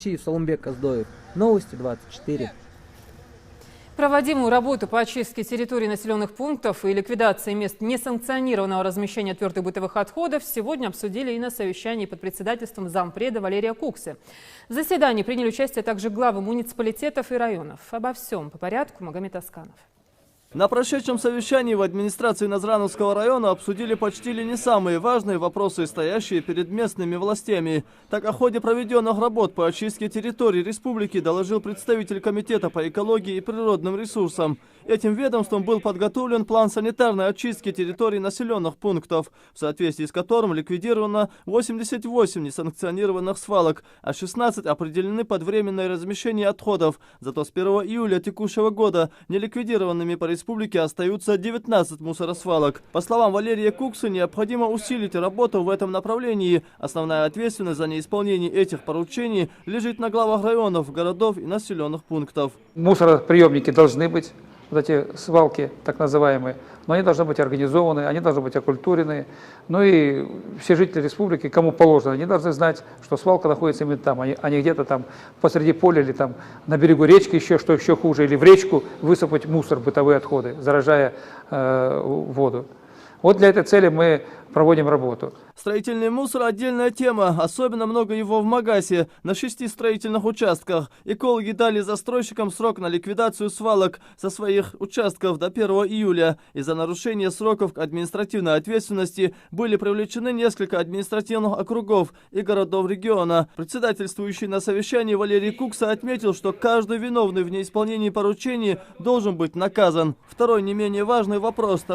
Соломбек Аздоев. Новости 24. Проводимую работу по очистке территории населенных пунктов и ликвидации мест несанкционированного размещения твердых бытовых отходов сегодня обсудили и на совещании под председательством зампреда Валерия Куксы. В заседании приняли участие также главы муниципалитетов и районов. Обо всем по порядку Магомед Асканов. На прошедшем совещании в администрации Назрановского района обсудили почти ли не самые важные вопросы, стоящие перед местными властями. Так, о ходе проведенных работ по очистке территории республики доложил представитель Комитета по экологии и природным ресурсам. Этим ведомством был подготовлен план санитарной очистки территорий населенных пунктов, в соответствии с которым ликвидировано 88 несанкционированных свалок, а 16 определены под временное размещение отходов. Зато с 1 июля текущего года неликвидированными по республике остаются 19 мусоросвалок. По словам Валерия Куксы, необходимо усилить работу в этом направлении. Основная ответственность за неисполнение этих поручений лежит на главах районов, городов и населенных пунктов. Мусороприемники должны быть, вот эти свалки так называемые, но они должны быть организованы, они должны быть окультурены. Ну и все жители республики, кому положено, они должны знать, что свалка находится именно там, а не где-то там посреди поля или там на берегу речки, еще что еще хуже, или в речку высыпать мусор, бытовые отходы, заражая воду. Вот для этой цели мы проводим работу. Строительный мусор – отдельная тема. Особенно много его в Магасе, на 6 строительных участках. Экологи дали застройщикам срок на ликвидацию свалок со своих участков до 1 июля. Из-за нарушения сроков к административной ответственности были привлечены несколько административных округов и городов региона. Председательствующий на совещании Валерий Кукса отметил, что каждый виновный в неисполнении поручений должен быть наказан. Второй не менее важный вопрос –